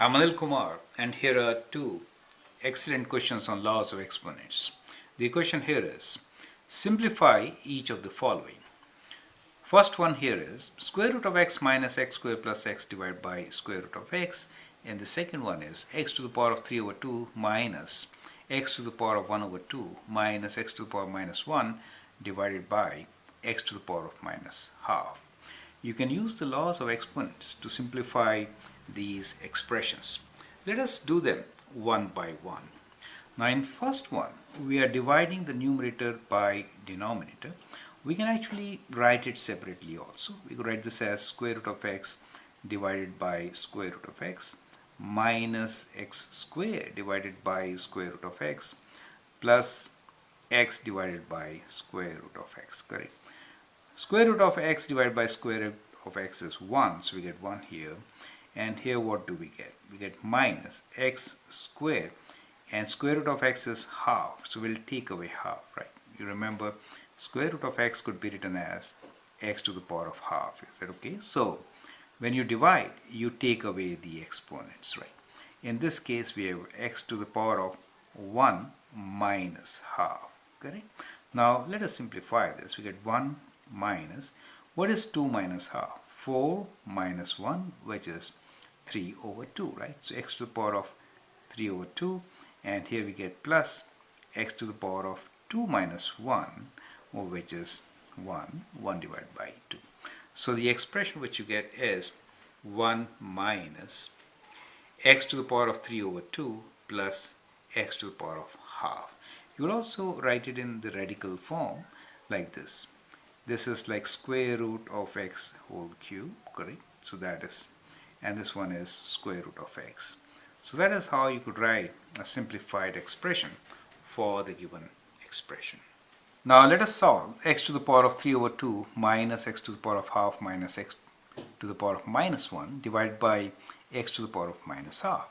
I'm Anil Kumar, and here are two excellent questions on laws of exponents. The question here is, simplify each of the following. First one here is square root of x minus x squared plus x divided by square root of x, and the second one is x to the power of 3 over 2 minus x to the power of 1 over 2 minus x to the power of minus 1 divided by x to the power of minus half. You can use the laws of exponents to simplify these expressions. Let us do them one by one. Now in first one, we are dividing the numerator by denominator. We can actually write it separately also. We could write this as square root of x divided by square root of x minus x squared divided by square root of x plus x divided by square root of x, correct? Square root of x divided by square root of x is 1, so we get 1 here. And here what do we get? We get minus x squared, and square root of x is half, so we'll take away half, right? You remember square root of x could be written as x to the power of half. Is that okay? So when you divide, you take away the exponents, right? In this case we have x to the power of 1 minus half, correct? Now let us simplify this. We get 1 minus, what is 2 minus half? 4 minus 1, which is 3 over 2, right? So x to the power of 3 over 2, and here we get plus x to the power of 2 minus 1, which is 1 divided by 2. So the expression which you get is 1 minus x to the power of 3 over 2 plus x to the power of half. You will also write it in the radical form like this. This is like square root of x whole cube, correct? So that is, and this one is square root of x. So that is how you could write a simplified expression for the given expression. Now let us solve x to the power of 3 over 2 minus x to the power of half minus x to the power of minus 1 divided by x to the power of minus half.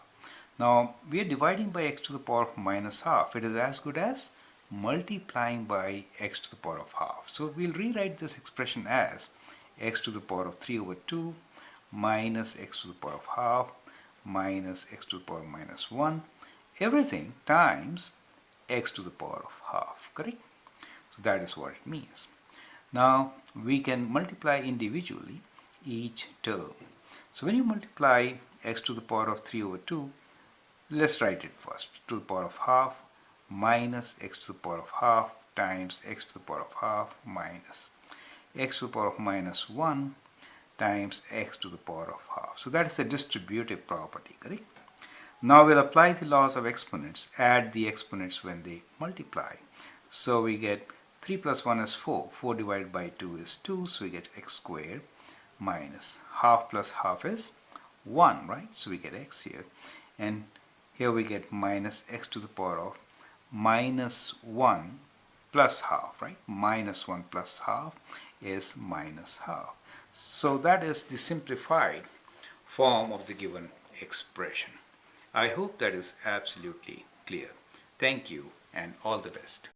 Now we are dividing by x to the power of minus half. It is as good as multiplying by x to the power of half. So we'll rewrite this expression as x to the power of 3 over 2 minus x to the power of half minus x to the power of minus 1, everything times x to the power of half, correct? So that is what it means. Now we can multiply individually each term. So when you multiply x to the power of 3 over 2, let's write it first. To the power of half minus x to the power of half times x to the power of half minus x to the power of minus 1 times x to the power of half. So that is the distributive property, correct? Now we'll apply the laws of exponents, add the exponents when they multiply. So we get 3 plus 1 is 4, 4 divided by 2 is 2, so we get x squared minus half plus half is 1, right? So we get x here, and here we get minus x to the power of minus 1 plus half, right? Minus 1 plus half is minus half. So that is the simplified form of the given expression. I hope that is absolutely clear. Thank you and all the best.